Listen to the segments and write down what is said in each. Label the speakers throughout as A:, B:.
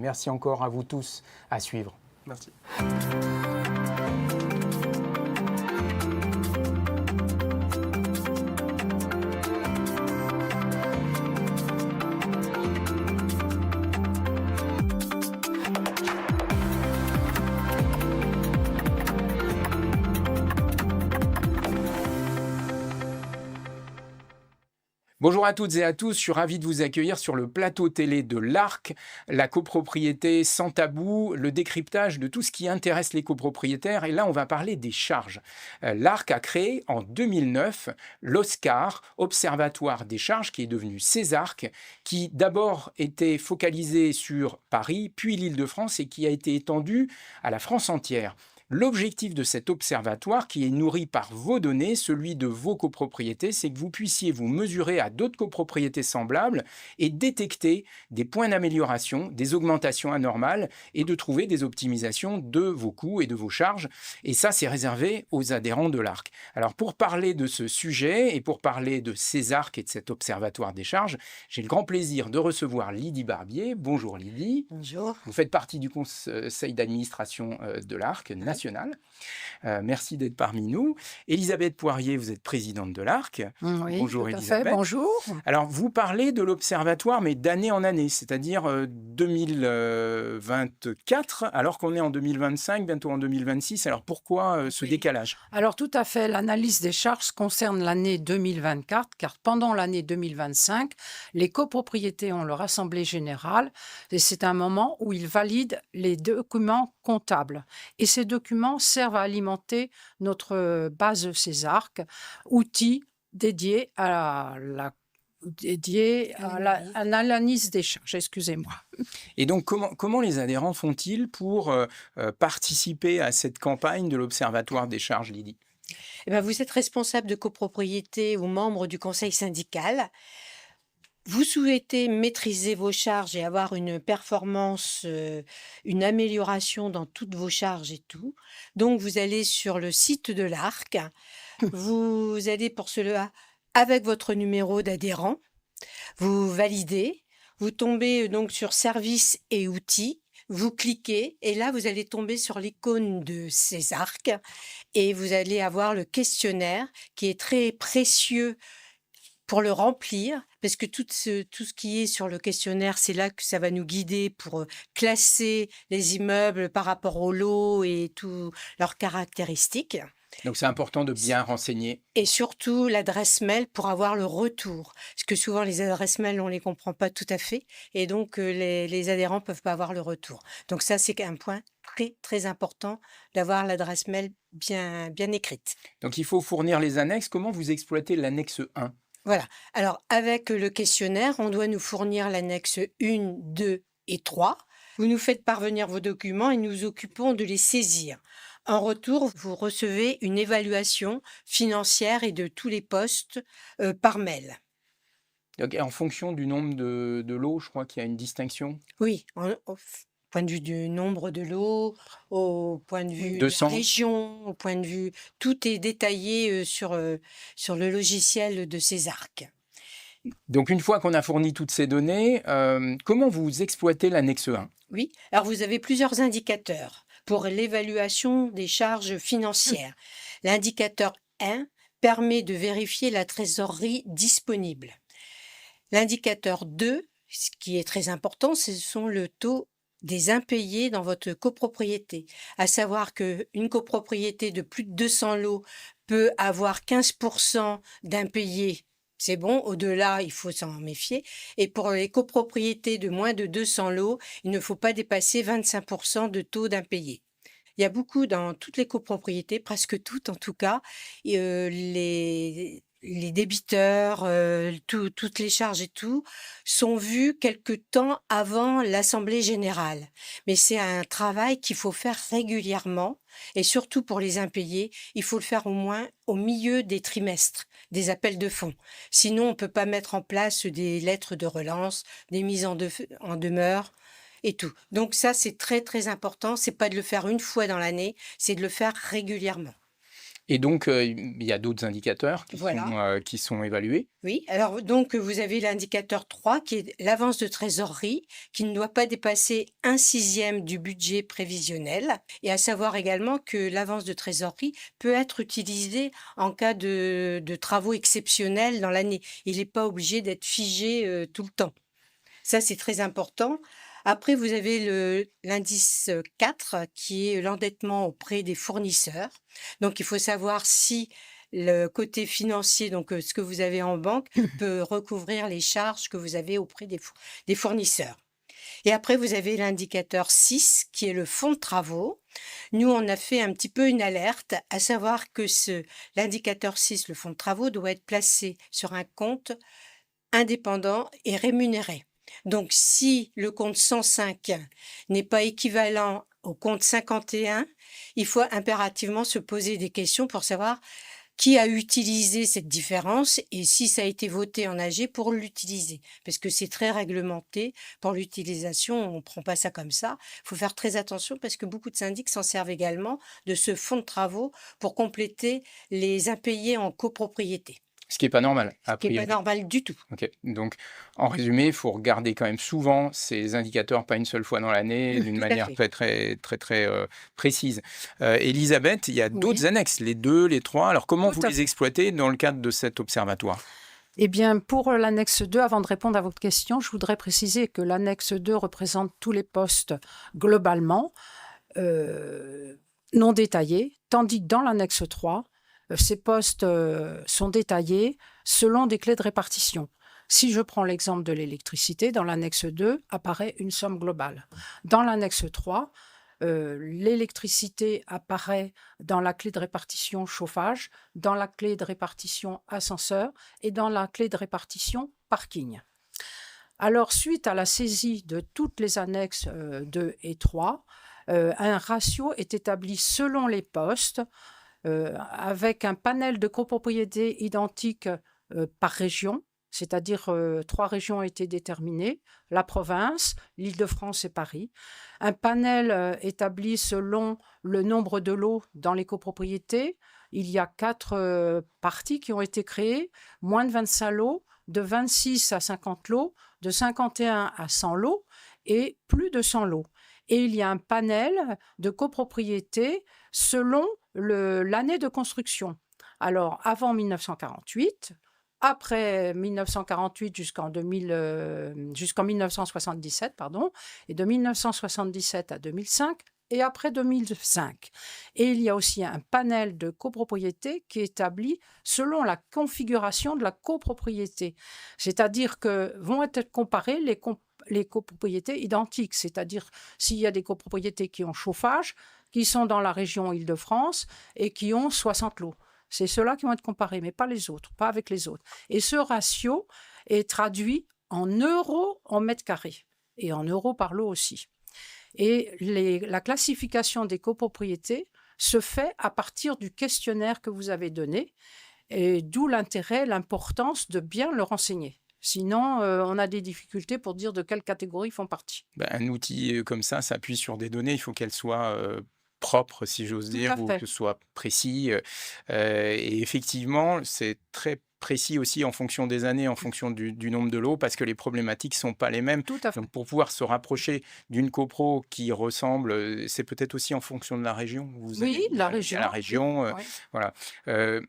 A: Merci encore à vous tous, à suivre.
B: Merci.
A: Bonjour à toutes et à tous, je suis ravi de vous accueillir sur le plateau télé de l'ARC, la copropriété sans tabou, le décryptage de tout ce qui intéresse les copropriétaires. Et là, on va parler des charges. L'ARC a créé en 2009 l'OSCAR, Observatoire des charges, qui est devenu CESARC, qui d'abord était focalisé sur Paris, puis l'Île-de-France et qui a été étendu à la France entière. L'objectif de cet observatoire, qui est nourri par vos données, celui de vos copropriétés, c'est que vous puissiez vous mesurer à d'autres copropriétés semblables et détecter des points d'amélioration, des augmentations anormales et de trouver des optimisations de vos coûts et de vos charges. Et ça, c'est réservé aux adhérents de l'ARC. Alors, pour parler de ce sujet et pour parler de CESARC et de cet observatoire des charges, j'ai le grand plaisir de recevoir Lydie Barbier. Bonjour Lydie.
C: Bonjour.
A: Vous faites partie du conseil d'administration de l'ARC national. Merci d'être parmi nous. Elisabeth Poirier, vous êtes présidente de l'ARC.
C: Oui,
A: Bonjour
C: tout à
A: Elisabeth.
C: fait, bonjour.
A: Alors, vous parlez de l'observatoire, mais d'année en année, c'est-à-dire 2024, alors qu'on est en 2025, bientôt en 2026. Alors, pourquoi ce décalage?
C: Alors tout à fait, l'analyse des charges concerne l'année 2024, car pendant l'année 2025, les copropriétés ont leur assemblée générale et c'est un moment où ils valident les documents comptables. Et ces documents servent à alimenter notre base CESARC, outil dédié à l'analyse des charges, excusez-moi.
A: Et donc, comment les adhérents font-ils pour participer à cette campagne de l'Observatoire des charges, Lydie?
D: Eh ben, vous êtes responsable de copropriété ou membre du conseil syndical. Vous souhaitez maîtriser vos charges et avoir une performance, une amélioration dans toutes vos charges et tout. Donc, vous allez sur le site de l'ARC. Vous allez pour cela avec votre numéro d'adhérent. Vous validez. Vous tombez donc sur services et outils. Vous cliquez et là, vous allez tomber sur l'icône de CESARC et vous allez avoir le questionnaire qui est très précieux pour le remplir, parce que tout ce qui est sur le questionnaire, c'est là que ça va nous guider pour classer les immeubles par rapport au lot et toutes leurs caractéristiques.
A: Donc, c'est important de bien renseigner.
D: Et surtout, l'adresse mail pour avoir le retour. Parce que souvent, les adresses mail, on ne les comprend pas tout à fait. Et donc, les adhérents ne peuvent pas avoir le retour. Donc ça, c'est un point très, très important d'avoir l'adresse mail bien écrite.
A: Donc, il faut fournir les annexes. Comment vous exploitez l'annexe 1?
D: Voilà. Alors, avec le questionnaire, on doit nous fournir l'annexe 1, 2 et 3. Vous nous faites parvenir vos documents et nous nous occupons de les saisir. En retour, vous recevez une évaluation financière et de tous les postes par mail.
A: Donc, en fonction du nombre de lots, je crois qu'il y a une distinction.
D: Oui, au point de vue du nombre de lots, au point de vue de
A: 200.
D: la région, au point de vue... Tout est détaillé sur le logiciel de CESARC.
A: Donc, une fois qu'on a fourni toutes ces données, comment vous exploitez l'annexe 1?
D: Oui, alors vous avez plusieurs indicateurs pour l'évaluation des charges financières. L'indicateur 1 permet de vérifier la trésorerie disponible. L'indicateur 2, ce qui est très important, ce sont le taux des impayés dans votre copropriété. À savoir qu'une copropriété de plus de 200 lots peut avoir 15% d'impayés. C'est bon, au-delà, il faut s'en méfier. Et pour les copropriétés de moins de 200 lots, il ne faut pas dépasser 25% de taux d'impayés. Il y a beaucoup dans toutes les copropriétés, presque toutes en tout cas, les débiteurs, toutes les charges et tout, sont vus quelque temps avant l'Assemblée générale. Mais c'est un travail qu'il faut faire régulièrement et surtout pour les impayés, il faut le faire au moins au milieu des trimestres, des appels de fonds. Sinon, on ne peut pas mettre en place des lettres de relance, des mises en demeure et tout. Donc ça, c'est très, très important. C'est pas de le faire une fois dans l'année, c'est de le faire régulièrement.
A: Et donc, il y a d'autres indicateurs
D: Voilà.
A: qui sont évalués.
D: Oui, alors donc vous avez l'indicateur 3 qui est l'avance de trésorerie qui ne doit pas dépasser 1/6 du budget prévisionnel et à savoir également que l'avance de trésorerie peut être utilisée en cas de travaux exceptionnels dans l'année. Il n'est pas obligé d'être figé tout le temps. Ça, c'est très important. Après, vous avez l'indice 4 qui est l'endettement auprès des fournisseurs. Donc, il faut savoir si le côté financier, donc ce que vous avez en banque, peut recouvrir les charges que vous avez auprès des fournisseurs. Et après, vous avez l'indicateur 6 qui est le fonds de travaux. Nous, on a fait un petit peu une alerte, à savoir que l'indicateur 6, le fonds de travaux, doit être placé sur un compte indépendant et rémunéré. Donc, si le compte 105 n'est pas équivalent au compte 51, il faut impérativement se poser des questions pour savoir qui a utilisé cette différence et si ça a été voté en AG pour l'utiliser. Parce que c'est très réglementé pour l'utilisation, on ne prend pas ça comme ça. Il faut faire très attention parce que beaucoup de syndics s'en servent également de ce fonds de travaux pour compléter les impayés en copropriété.
A: Ce qui n'est pas normal, a
D: Ce qui n'est
A: priori.
D: pas normal du tout.
A: Ok. Donc, en résumé, il faut regarder quand même souvent ces indicateurs, pas une seule fois dans l'année, d'une
D: Tout à
A: manière
D: fait.
A: très précise. Elisabeth, il y a d'autres
C: Oui.
A: annexes, les 2, les 3. Alors, comment
C: Tout
A: vous
C: à
A: les
C: fait.
A: exploitez dans le cadre de cet observatoire?
C: Eh bien, pour l'annexe 2, avant de répondre à votre question, je voudrais préciser que l'annexe 2 représente tous les postes globalement, non détaillés, tandis que dans l'annexe 3, ces postes sont détaillés selon des clés de répartition. Si je prends l'exemple de l'électricité, dans l'annexe 2 apparaît une somme globale. Dans l'annexe 3, l'électricité apparaît dans la clé de répartition chauffage, dans la clé de répartition ascenseur et dans la clé de répartition parking. Alors, suite à la saisie de toutes les annexes 2 et 3, un ratio est établi selon les postes avec un panel de copropriétés identiques par région, c'est-à-dire 3 régions ont été déterminées, la province, l'Île-de-France et Paris. Un panel établi selon le nombre de lots dans les copropriétés. Il y a 4 parties qui ont été créées, moins de 25 lots, de 26 à 50 lots, de 51 à 100 lots et plus de 100 lots. Et il y a un panel de copropriétés selon l'année de construction. Alors, avant 1948, après 1948 jusqu'en 1977, pardon, et de 1977 à 2005, et après 2005. Et il y a aussi un panel de copropriété qui est établi selon la configuration de la copropriété. C'est-à-dire que vont être comparées les copropriétés identiques, c'est-à-dire s'il y a des copropriétés qui ont chauffage, qui sont dans la région Île-de-France et qui ont 60 lots. C'est ceux-là qui vont être comparés, mais pas les autres, pas avec les autres. Et ce ratio est traduit en euros en mètre carré et en euros par lot aussi. Et la classification des copropriétés se fait à partir du questionnaire que vous avez donné, et d'où l'intérêt, l'importance de bien le renseigner. Sinon, on a des difficultés pour dire de quelle catégorie ils font partie.
A: Un outil comme ça s'appuie sur des données, il faut qu'elles soient propres, si j'ose
C: Tout
A: dire,
C: à
A: ou
C: fait.
A: que ce soit précis. Et effectivement, c'est très précis aussi en fonction des années, en fonction du nombre de lots, parce que les problématiques ne sont pas les mêmes.
C: Tout à fait.
A: Donc, pour pouvoir se rapprocher d'une copro qui ressemble, c'est peut-être aussi en fonction de la région.
C: Oui, la
A: Il y a
C: région.
A: la région,
C: Oui.
A: voilà.
C: Et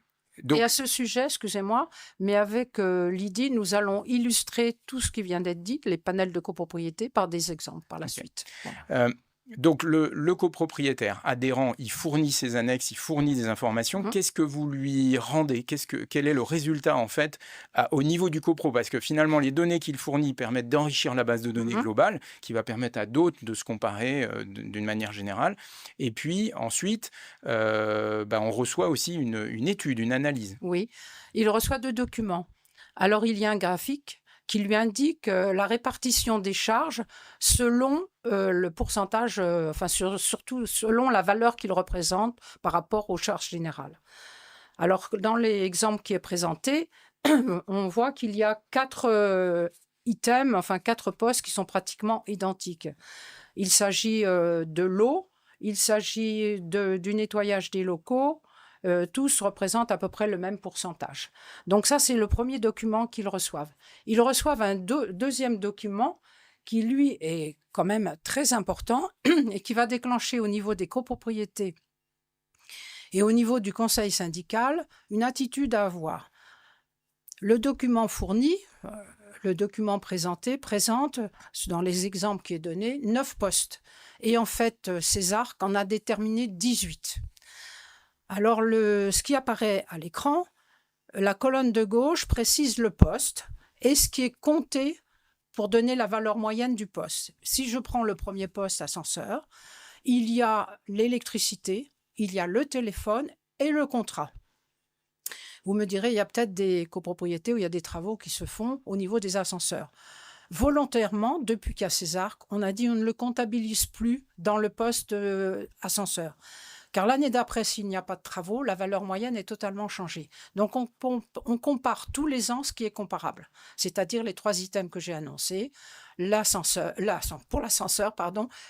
A: Donc,
C: à ce sujet, excusez-moi, mais avec Lydie, nous allons illustrer tout ce qui vient d'être dit, les panels de copropriété, par des exemples par la
A: Ok.
C: suite. Voilà.
A: Donc, le copropriétaire adhérent, il fournit ses annexes, il fournit des informations.
C: Mhm.
A: Qu'est-ce que vous lui rendez? Quel est le résultat, en fait, au niveau du copro? Parce que finalement, les données qu'il fournit permettent d'enrichir la base de données
C: Mhm.
A: globale, qui va permettre à d'autres de se comparer d'une manière générale. Et puis, ensuite, on reçoit aussi une étude, une analyse.
C: Oui, il reçoit 2 documents. Alors, il y a un graphique qui lui indique la répartition des charges selon le pourcentage, surtout selon la valeur qu'il représente par rapport aux charges générales. Alors, dans l'exemple qui est présenté, on voit qu'il y a 4 items, enfin 4 postes qui sont pratiquement identiques. Il s'agit de l'eau, il s'agit du nettoyage des locaux, tous représentent à peu près le même pourcentage. Donc ça, c'est le premier document qu'ils reçoivent. Ils reçoivent un deuxième document qui, lui, est quand même très important et qui va déclencher au niveau des copropriétés et au niveau du conseil syndical une attitude à avoir. Le document fourni, le document présenté, présente, dans les exemples qui est donné, 9 postes. Et en fait, Césarc en a déterminé 18. Alors, ce qui apparaît à l'écran, la colonne de gauche précise le poste et ce qui est compté pour donner la valeur moyenne du poste. Si je prends le premier poste, ascenseur, il y a l'électricité, il y a le téléphone et le contrat. Vous me direz, il y a peut-être des copropriétés où il y a des travaux qui se font au niveau des ascenseurs. Volontairement, depuis qu'il y a Césarc, on a dit on ne le comptabilise plus dans le poste ascenseur. Car l'année d'après, s'il n'y a pas de travaux, la valeur moyenne est totalement changée. Donc, on compare tous les ans ce qui est comparable, c'est-à-dire les 3 items que j'ai annoncés, pour l'ascenseur,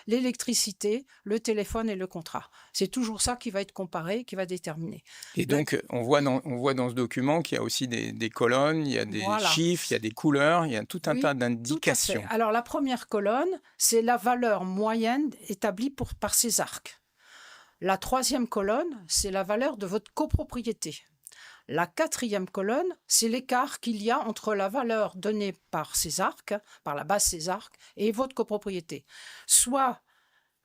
C: l'électricité, le téléphone et le contrat. C'est toujours ça qui va être comparé, qui va déterminer.
A: Et donc, on voit dans ce document qu'il y a aussi des colonnes, il y a des chiffres, il y a des couleurs, il y a tout un tas d'indications.
C: Alors, la première colonne, c'est la valeur moyenne établie par Césarc. La 3e colonne, c'est la valeur de votre copropriété. La 4e colonne, c'est l'écart qu'il y a entre la valeur donnée par Césarc, par la base Césarc, et votre copropriété.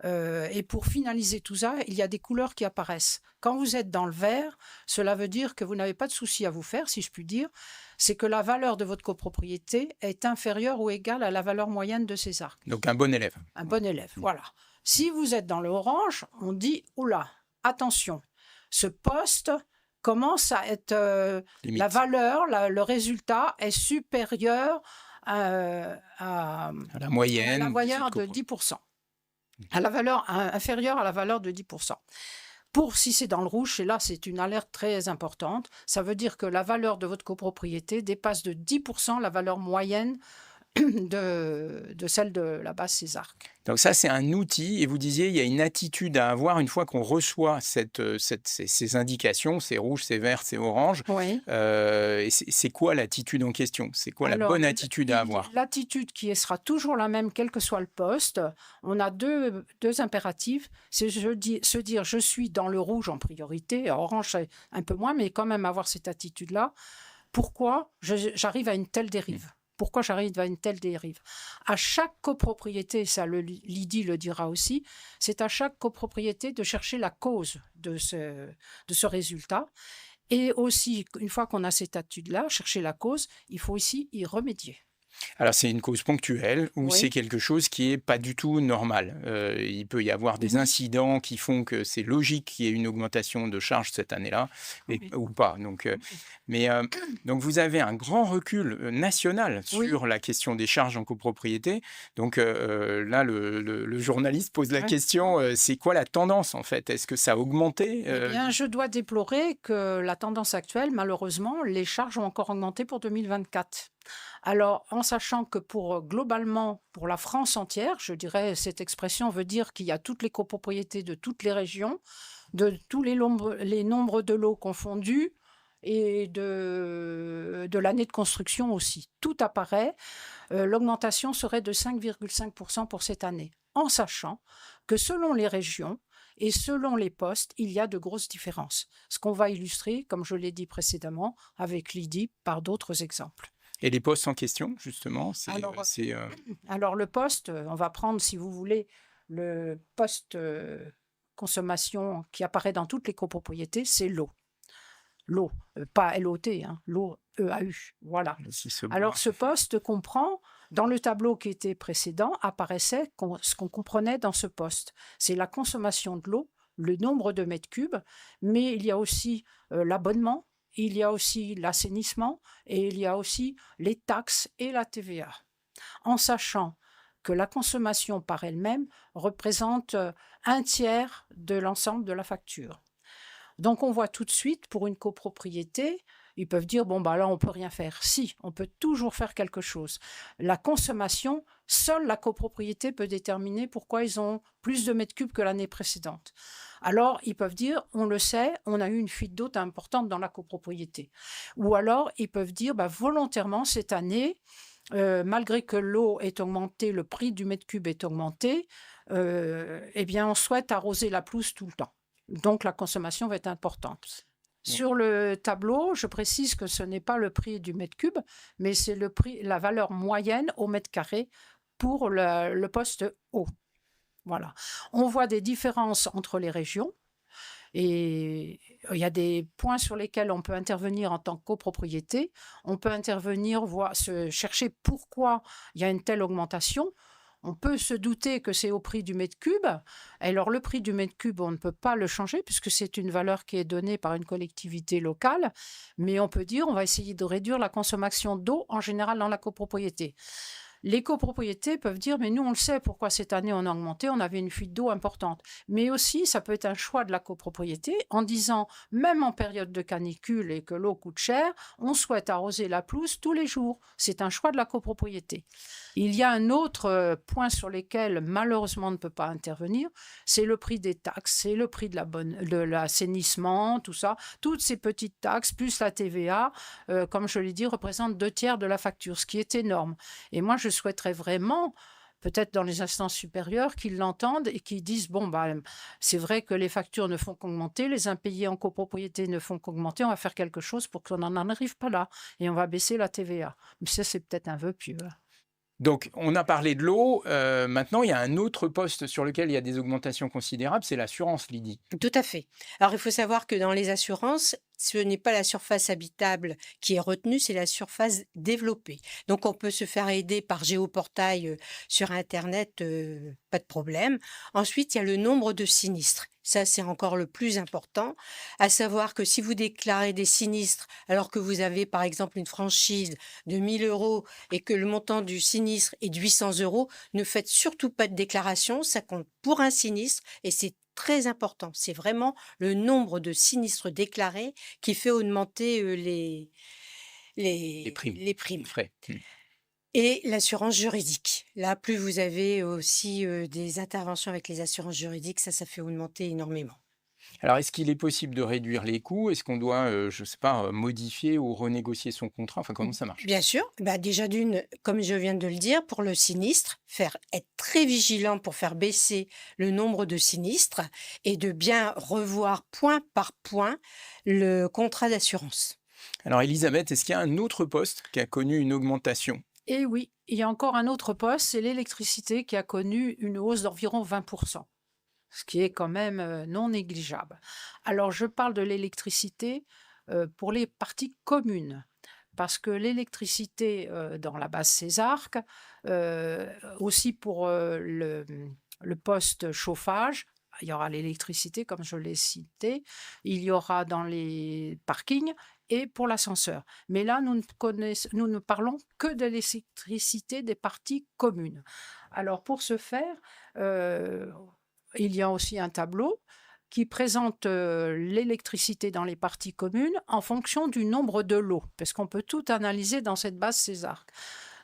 C: Et pour finaliser tout ça, il y a des couleurs qui apparaissent. Quand vous êtes dans le vert, cela veut dire que vous n'avez pas de souci à vous faire, si je puis dire. C'est que la valeur de votre copropriété est inférieure ou égale à la valeur moyenne de Césarc.
A: Donc un bon élève.
C: Un bon élève, voilà. Si vous êtes dans le orange, on dit « Oula, attention, ce poste commence à être... la valeur, le résultat est supérieur à
A: la moyenne,
C: à la valeur de 10%. À la valeur inférieure à la valeur de 10%. Si c'est dans le rouge, et là c'est une alerte très importante, ça veut dire que la valeur de votre copropriété dépasse de 10% la valeur moyenne de celle de la base Césarc.
A: Donc ça, c'est un outil, et vous disiez, il y a une attitude à avoir une fois qu'on reçoit ces indications, c'est rouge, c'est vert, c'est orange.
C: Oui.
A: Et c'est quoi l'attitude en question? C'est quoi la bonne attitude à avoir?
C: L'attitude qui sera toujours la même, quel que soit le poste. On a deux impératifs. C'est se dire, je suis dans le rouge en priorité, orange c'est un peu moins, mais quand même avoir cette attitude-là. Pourquoi j'arrive à une telle dérive? Pourquoi j'arrive à une telle dérive? À chaque copropriété, ça Lydie le dira aussi, c'est à chaque copropriété de chercher la cause de ce résultat. Et aussi, une fois qu'on a cette attitude-là, chercher la cause, il faut aussi y remédier.
A: Alors, c'est une cause ponctuelle ou c'est quelque chose qui n'est pas du tout normal. Il peut y avoir des incidents qui font que c'est logique qu'il y ait une augmentation de charges cette année-là, ou pas. Donc, donc, vous avez un grand recul national sur la question des charges en copropriété. Donc, là, le journaliste pose la question, c'est quoi la tendance, en fait? Est-ce que ça a augmenté?
C: Eh bien, je dois déplorer que la tendance actuelle, malheureusement, les charges ont encore augmenté pour 2024. Alors, en sachant que globalement, pour la France entière, je dirais, cette expression veut dire qu'il y a toutes les copropriétés de toutes les régions, de tous les nombres de lots confondus et de l'année de construction aussi. Tout apparaît, l'augmentation serait de 5,5% pour cette année, en sachant que selon les régions et selon les postes, il y a de grosses différences. Ce qu'on va illustrer, comme je l'ai dit précédemment, avec Lydie, par d'autres exemples.
A: Et les postes en question, justement,
C: Alors, le poste, on va prendre, si vous voulez, le poste consommation qui apparaît dans toutes les copropriétés, c'est l'eau. L'eau, pas LOT, l'eau EAU, voilà. Alors, ce poste comprend, dans le tableau qui était précédent, apparaissait ce qu'on comprenait dans ce poste. C'est la consommation de l'eau, le nombre de mètres cubes, mais il y a aussi l'abonnement, il y a aussi l'assainissement et il y a aussi les taxes et la TVA. En sachant que la consommation par elle-même représente 1/3 de l'ensemble de la facture. Donc on voit tout de suite, pour une copropriété, ils peuvent dire, bon, là, on ne peut rien faire. Si, on peut toujours faire quelque chose. La consommation Seule la copropriété peut déterminer pourquoi ils ont plus de mètres cubes que l'année précédente. Alors, ils peuvent dire, on le sait, on a eu une fuite d'eau importante dans la copropriété. Ou alors, ils peuvent dire, volontairement, cette année, malgré que l'eau est augmentée, le prix du mètre cube est augmenté, on souhaite arroser la pelouse tout le temps. Donc, la consommation va être importante. Sur le tableau, je précise que ce n'est pas le prix du mètre cube, mais c'est le prix, la valeur moyenne au mètre carré pour le poste eau. Voilà. On voit des différences entre les régions et il y a des points sur lesquels on peut intervenir en tant que copropriété. On peut intervenir, chercher pourquoi il y a une telle augmentation. On peut se douter que c'est au prix du mètre cube. Alors, le prix du mètre cube, on ne peut pas le changer puisque c'est une valeur qui est donnée par une collectivité locale. Mais on peut dire, on va essayer de réduire la consommation d'eau en général dans la copropriété. Les copropriétés peuvent dire, mais nous, on le sait pourquoi cette année on a augmenté, on avait une fuite d'eau importante. Mais aussi, ça peut être un choix de la copropriété en disant, même en période de canicule et que l'eau coûte cher, on souhaite arroser la pelouse tous les jours. C'est un choix de la copropriété. Il y a un autre point sur lequel, malheureusement, on ne peut pas intervenir, c'est le prix des taxes, c'est le prix de l'assainissement, tout ça. Toutes ces petites taxes, plus la TVA, comme je l'ai dit, représentent 2/3 de la facture, ce qui est énorme. Et moi, je souhaiterais vraiment, peut-être dans les instances supérieures, qu'ils l'entendent et qu'ils disent, c'est vrai que les factures ne font qu'augmenter, les impayés en copropriété ne font qu'augmenter, on va faire quelque chose pour qu'on n'en arrive pas là et on va baisser la TVA. Mais ça, c'est peut-être un vœu pieux.
A: Donc, on a parlé de l'eau. Maintenant, il y a un autre poste sur lequel il y a des augmentations considérables, c'est l'assurance, Lydie.
D: Tout à fait. Alors, il faut savoir que dans les assurances, ce n'est pas la surface habitable qui est retenue, c'est la surface développée. Donc, on peut se faire aider par géoportail sur Internet, pas de problème. Ensuite, il y a le nombre de sinistres. Ça, c'est encore le plus important, à savoir que si vous déclarez des sinistres alors que vous avez, par exemple, une franchise de 1 000 € et que le montant du sinistre est de 800 €, ne faites surtout pas de déclaration, ça compte pour un sinistre et c'est très important. C'est vraiment le nombre de sinistres déclarés qui fait augmenter
A: Les primes.
D: les primes.
A: Frais.
D: Et l'assurance juridique. Là, plus vous avez aussi des interventions avec les assurances juridiques, ça fait augmenter énormément.
A: Alors, est-ce qu'il est possible de réduire les coûts? Est-ce qu'on doit, je ne sais pas, modifier ou renégocier son contrat? Enfin, comment ça marche?
D: Bien sûr. Déjà d'une, comme je viens de le dire, pour le sinistre, être très vigilant pour faire baisser le nombre de sinistres et de bien revoir point par point le contrat d'assurance.
A: Alors, Elisabeth, est-ce qu'il y a un autre poste qui a connu une augmentation?
C: Et oui, il y a encore un autre poste, c'est l'électricité qui a connu une hausse d'environ 20%, ce qui est quand même non négligeable. Alors, je parle de l'électricité pour les parties communes, parce que l'électricité dans la base Césarque, aussi pour le poste chauffage, il y aura l'électricité, comme je l'ai cité, il y aura dans les parkings et pour l'ascenseur. Mais là, nous ne parlons que de l'électricité des parties communes. Alors, pour ce faire, il y a aussi un tableau qui présente l'électricité dans les parties communes en fonction du nombre de lots, parce qu'on peut tout analyser dans cette base Césarque.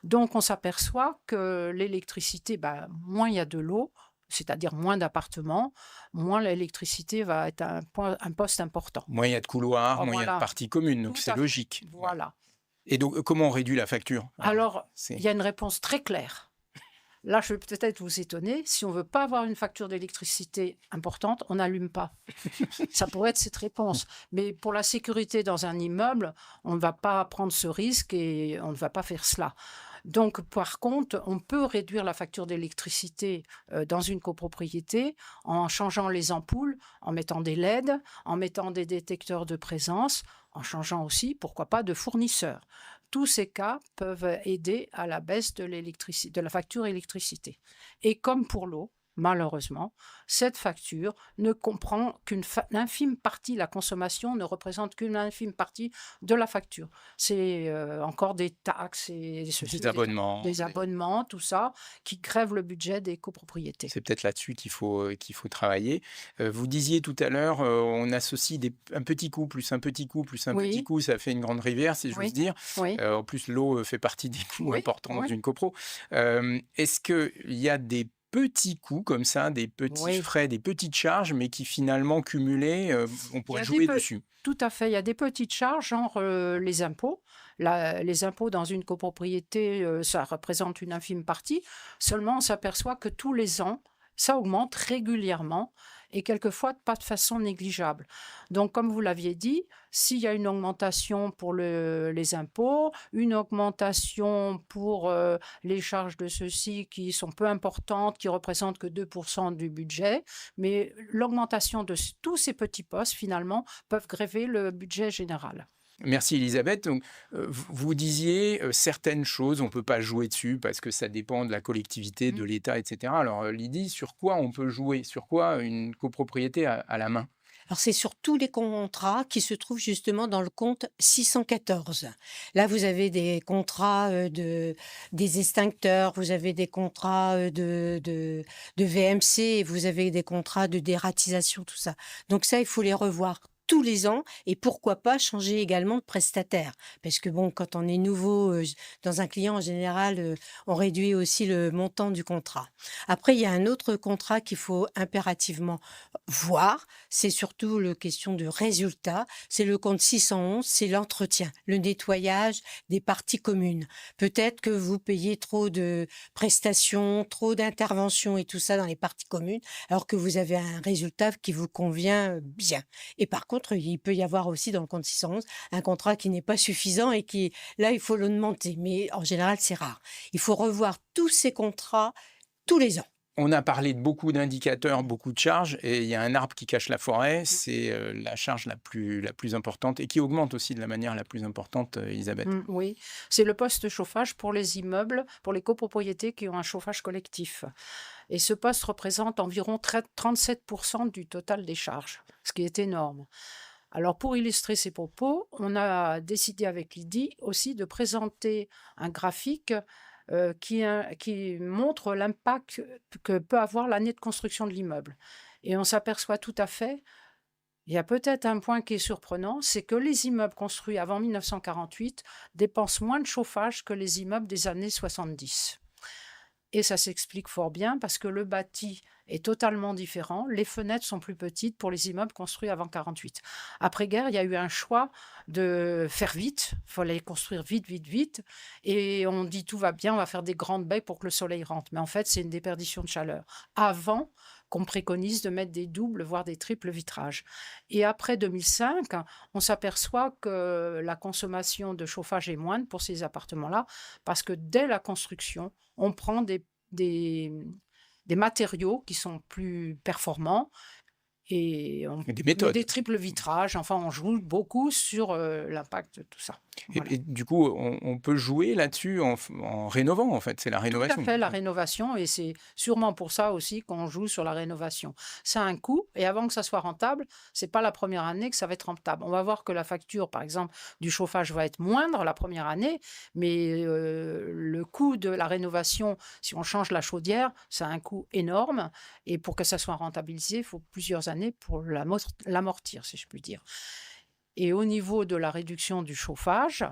C: Donc, on s'aperçoit que l'électricité, moins il y a de lots, c'est-à-dire moins d'appartements, moins l'électricité va être un poste important.
A: Moins il y a de couloirs, moins il y a
C: Voilà.
A: de parties communes, donc
C: Tout
A: c'est
C: à fait.
A: logique.
C: Voilà.
A: Et donc, comment on réduit la facture?
C: Alors,
A: c'est-
C: il y a une réponse très claire. Là, je vais peut-être vous étonner. Si on ne veut pas avoir une facture d'électricité importante, on n'allume pas. Ça pourrait être cette réponse. Mais pour la sécurité dans un immeuble, on ne va pas prendre ce risque et on ne va pas faire cela. Donc, par contre, on peut réduire la facture d'électricité dans une copropriété en changeant les ampoules, en mettant des LED, en mettant des détecteurs de présence, en changeant aussi, pourquoi pas, de fournisseur. Tous ces cas peuvent aider à la baisse de la facture électricité. Et comme pour l'eau, malheureusement, cette facture ne comprend qu'une infime partie, la consommation ne représente qu'une infime partie de la facture. C'est encore des taxes et ceci,
A: Des abonnements.
C: des abonnements, tout ça, qui grèvent le budget des copropriétés.
A: C'est peut-être là-dessus qu'il faut travailler. Vous disiez tout à l'heure, on associe un petit coup, plus un petit coup, plus un petit
C: Oui,
A: coup, ça fait une grande rivière, si j'ose
C: oui,
A: dire.
C: oui,
A: En plus, l'eau fait partie des coûts
C: oui,
A: importants dans
C: oui,
A: une copro. Est-ce qu'il y a des petits coûts comme ça, des petits
C: oui.
A: frais, des petites charges, mais qui finalement cumulés, on
C: Il y
A: pourrait
C: a des
A: jouer dessus?
C: Tout à fait, il y a des petites charges, genre les impôts. Les impôts dans une copropriété, ça représente une infime partie. Seulement, on s'aperçoit que tous les ans, ça augmente régulièrement et quelquefois pas de façon négligeable. Donc, comme vous l'aviez dit, s'il y a une augmentation pour les impôts, une augmentation pour les charges de ceux-ci qui sont peu importantes, qui représentent que 2% du budget, mais l'augmentation de tous ces petits postes, finalement, peuvent gréver le budget général.
A: Merci Elisabeth. Donc, vous disiez certaines choses, on ne peut pas jouer dessus parce que ça dépend de la collectivité, de
C: Mmh.
A: l'État, etc. Alors Lydie, sur quoi on peut jouer? Sur quoi une copropriété a la main?
D: Alors, c'est sur tous les contrats qui se trouvent justement dans le compte 614. Là, vous avez des contrats des extincteurs, vous avez des contrats de VMC, vous avez des contrats de dératisation, tout ça. Donc ça, il faut les revoir tous les ans et pourquoi pas changer également de prestataire. Parce que bon, quand on est nouveau dans un client, en général, on réduit aussi le montant du contrat. Après, il y a un autre contrat qu'il faut impérativement voir, c'est surtout la question de résultat. C'est le compte 611, c'est l'entretien, le nettoyage des parties communes. Peut-être que vous payez trop de prestations, trop d'interventions et tout ça dans les parties communes, alors que vous avez un résultat qui vous convient bien. Et par contre, il peut y avoir aussi dans le compte 611 un contrat qui n'est pas suffisant et qui, là, il faut l'augmenter. Mais en général, c'est rare. Il faut revoir tous ces contrats tous les ans.
A: On a parlé de beaucoup d'indicateurs, beaucoup de charges, et il y a un arbre qui cache la forêt, c'est la charge la plus importante et qui augmente aussi de la manière la plus importante, Elisabeth.
C: Oui, c'est le poste chauffage pour les immeubles, pour les copropriétés qui ont un chauffage collectif. Et ce poste représente environ 37% du total des charges, ce qui est énorme. Alors, pour illustrer ces propos, on a décidé avec Lydie aussi de présenter un graphique qui montre l'impact que peut avoir l'année de construction de l'immeuble. Et on s'aperçoit tout à fait, il y a peut-être un point qui est surprenant, c'est que les immeubles construits avant 1948 dépensent moins de chauffage que les immeubles des années 70. Et ça s'explique fort bien parce que le bâti est totalement différent. Les fenêtres sont plus petites pour les immeubles construits avant 48. Après-guerre, il y a eu un choix de faire vite. Il fallait construire vite, vite, vite. Et on dit tout va bien, on va faire des grandes baies pour que le soleil rentre. Mais en fait, c'est une déperdition de chaleur. Avant qu'on préconise de mettre des doubles, voire des triples vitrages. Et après 2005, on s'aperçoit que la consommation de chauffage est moindre pour ces appartements-là parce que dès la construction, on prend des matériaux qui sont plus performants et on
A: Et des
C: met
A: méthodes.
C: des triples vitrages. Enfin, on joue beaucoup sur l'impact de tout ça. Voilà.
A: Et du coup, on peut jouer là-dessus en rénovant, en fait, c'est la
C: Tout à
A: rénovation.
C: fait, la rénovation, et c'est sûrement pour ça aussi qu'on joue sur la rénovation. Ça a un coût, et avant que ça soit rentable, c'est pas la première année que ça va être rentable. On va voir que la facture, par exemple, du chauffage va être moindre la première année, mais le coût de la rénovation, si on change la chaudière, ça a un coût énorme, et pour que ça soit rentabilisé, il faut plusieurs années pour l'amortir, si je puis dire. Et au niveau de la réduction du chauffage,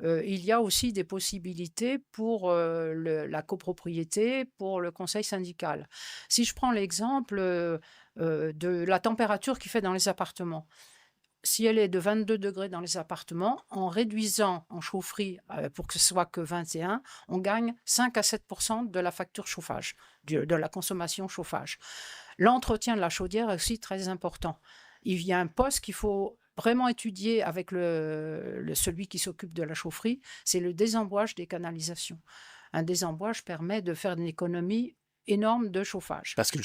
C: il y a aussi des possibilités pour la copropriété, pour le conseil syndical. Si je prends l'exemple de la température qu'il fait dans les appartements, si elle est de 22 degrés dans les appartements, en réduisant en chaufferie pour que ce soit que 21, on gagne 5 à 7% de la facture chauffage, de la consommation chauffage. L'entretien de la chaudière est aussi très important. Il y a un poste qu'il faut vraiment étudier avec celui qui s'occupe de la chaufferie, c'est le désembouage des canalisations. Un désembouage permet de faire une économie énorme de chauffage.
A: Parce que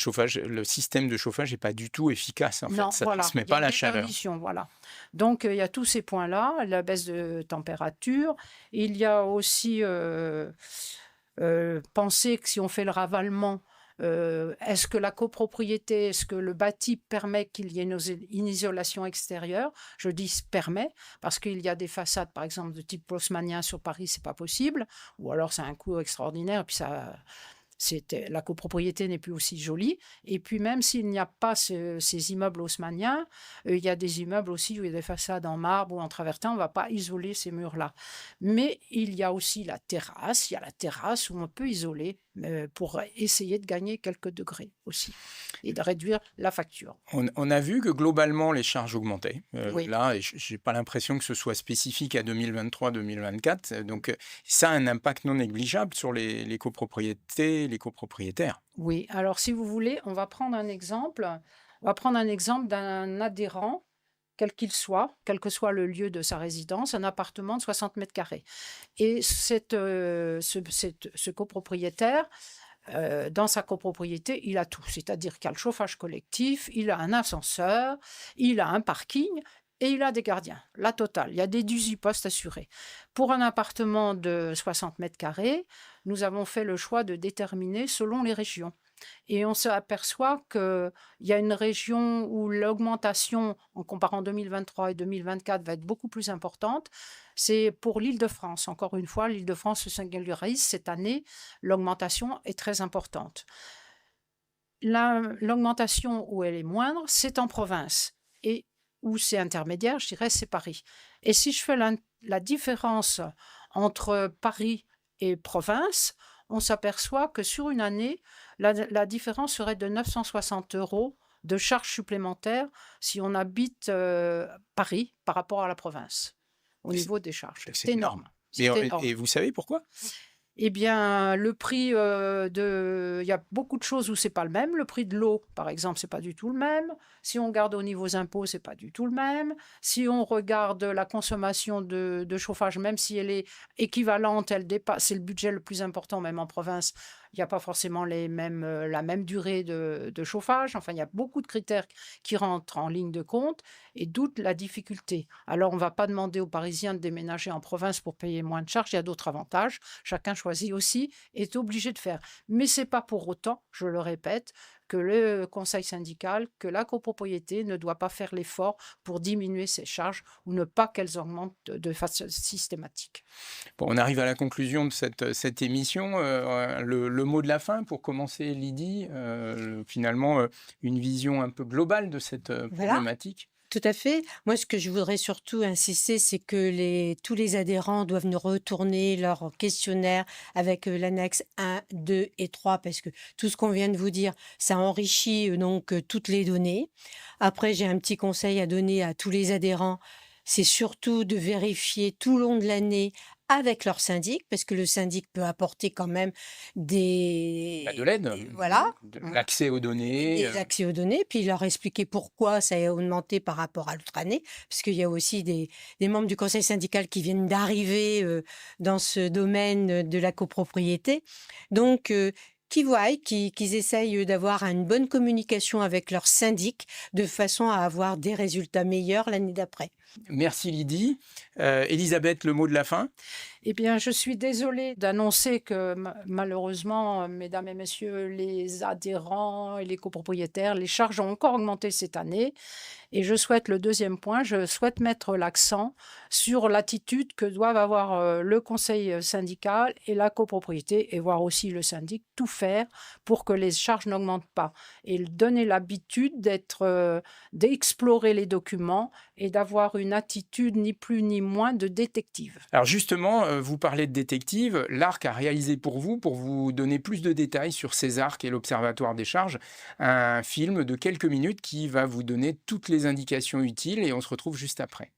A: le système de chauffage n'est pas du tout efficace, en fait.
C: Non,
A: Ça ne
C: voilà,
A: transmet
C: il y a
A: pas
C: une
A: la chaleur.
C: déperdition, voilà. Donc, il y a tous ces points-là, la baisse de température. Il y a aussi penser que si on fait le ravalement, Est-ce que la copropriété, est-ce que le bâti permet qu'il y ait une isolation extérieure? Je dis permet, parce qu'il y a des façades, par exemple, de type haussmannien sur Paris, c'est pas possible, ou alors c'est un coût extraordinaire, et puis la copropriété n'est plus aussi jolie. Et puis même s'il n'y a pas ces immeubles haussmanniens, il y a des immeubles aussi où il y a des façades en marbre ou en travertin, on ne va pas isoler ces murs-là. Mais il y a aussi la terrasse, où on peut isoler pour essayer de gagner quelques degrés aussi et de réduire la facture.
A: On a vu que globalement les charges augmentaient.
C: Oui.
A: Là, et je n'ai pas l'impression que ce soit spécifique à 2023-2024. Donc ça a un impact non négligeable sur les copropriétés, les copropriétaires.
C: Oui, alors si vous voulez, on va prendre un exemple. On va prendre un exemple d'un adhérent, quel qu'il soit, quel que soit le lieu de sa résidence, un appartement de 60 mètres carrés. Et ce copropriétaire, dans sa copropriété, il a tout. C'est-à-dire qu'il a le chauffage collectif, il a un ascenseur, il a un parking et il a des gardiens. La totale. Il y a des 18 postes assurés. Pour un appartement de 60 mètres carrés, nous avons fait le choix de déterminer selon les régions. Et on s'aperçoit qu'il y a une région où l'augmentation, en comparant 2023 et 2024, va être beaucoup plus importante. C'est pour l'Île-de-France. Encore une fois, l'Île-de-France se singularise. Cette année, l'augmentation est très importante. L'augmentation où elle est moindre, c'est en province. Et où c'est intermédiaire, je dirais, c'est Paris. Et si je fais la différence entre Paris et province, on s'aperçoit que sur une année, la différence serait de 960 € de charges supplémentaires si on habite Paris par rapport à la province, au niveau des charges. C'est énorme.
A: Et vous savez pourquoi ?
C: Eh bien, le prix il y a beaucoup de choses où c'est pas le même. Le prix de l'eau, par exemple, c'est pas du tout le même. Si on regarde au niveau impôts, c'est pas du tout le même. Si on regarde la consommation de chauffage, même si elle est équivalente, elle dépasse, c'est le budget le plus important, même en province. Il n'y a pas forcément la même durée de chauffage. Enfin, il y a beaucoup de critères qui rentrent en ligne de compte et d'où la difficulté. Alors, on ne va pas demander aux Parisiens de déménager en province pour payer moins de charges. Il y a d'autres avantages. Chacun choisit aussi et est obligé de faire. Mais ce n'est pas pour autant, je le répète, que le conseil syndical, que la copropriété ne doit pas faire l'effort pour diminuer ses charges ou ne pas qu'elles augmentent de façon systématique.
A: Bon, on arrive à la conclusion de cette émission. Le mot de la fin, pour commencer, Lydie, finalement, une vision un peu globale de cette problématique.
D: Tout à fait. Moi, ce que je voudrais surtout insister, c'est que tous les adhérents doivent nous retourner leur questionnaire avec l'annexe 1, 2 et 3, parce que tout ce qu'on vient de vous dire, ça enrichit donc toutes les données. Après, j'ai un petit conseil à donner à tous les adhérents, c'est surtout de vérifier tout le long de l'année avec leur syndic, parce que le syndic peut apporter quand même
A: De l'aide,
D: voilà,
A: l'accès aux données.
D: des accès aux données, puis leur expliquer pourquoi ça a augmenté par rapport à l'autre année, parce qu'il y a aussi des membres du conseil syndical qui viennent d'arriver dans ce domaine de la copropriété. Donc, qu'ils essayent d'avoir une bonne communication avec leur syndic de façon à avoir des résultats meilleurs l'année d'après.
A: Merci Lydie. Elisabeth, le mot de la fin ?
C: Eh bien, je suis désolée d'annoncer que malheureusement, mesdames et messieurs, les adhérents et les copropriétaires, les charges ont encore augmenté cette année. Et je souhaite, le deuxième point, je souhaite mettre l'accent sur l'attitude que doivent avoir le conseil syndical et la copropriété, et voir aussi le syndic, tout faire pour que les charges n'augmentent pas. Et donner l'habitude d'explorer les documents et d'avoir une attitude ni plus ni moins de détective.
A: Alors justement, vous parlez de détective. L'ARC a réalisé pour vous donner plus de détails sur ces ARC et l'Observatoire des charges, un film de quelques minutes qui va vous donner toutes les indications utiles et on se retrouve juste après.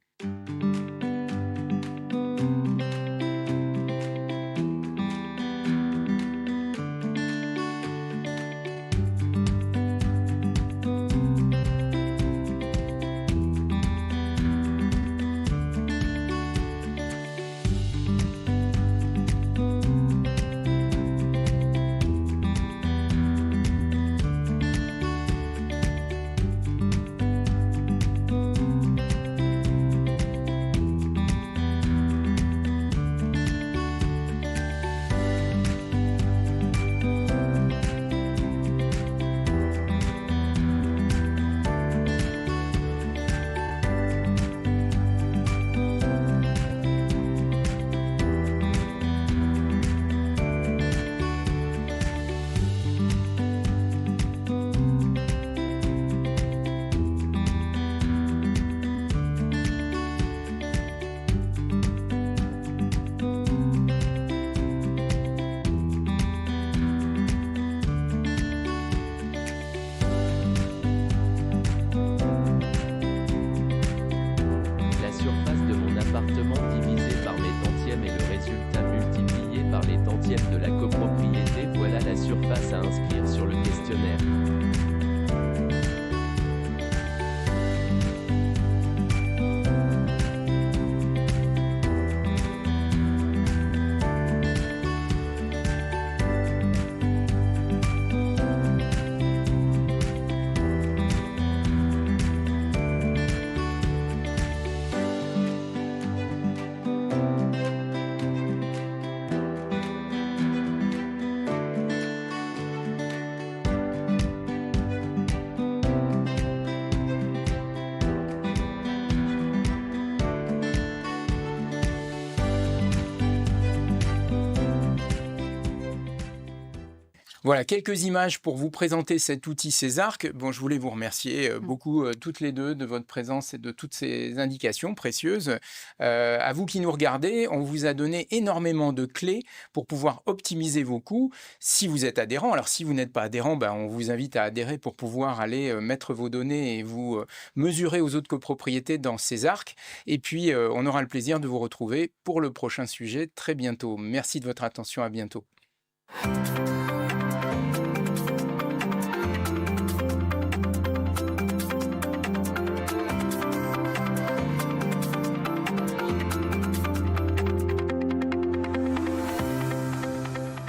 A: Voilà, quelques images pour vous présenter cet outil Césarc. Bon, je voulais vous remercier beaucoup toutes les deux de votre présence et de toutes ces indications précieuses. À vous qui nous regardez, on vous a donné énormément de clés pour pouvoir optimiser vos coûts si vous êtes adhérent. Alors, si vous n'êtes pas adhérent, on vous invite à adhérer pour pouvoir aller mettre vos données et vous mesurer aux autres copropriétés dans Césarc. Et puis, on aura le plaisir de vous retrouver pour le prochain sujet très bientôt. Merci de votre attention, à bientôt.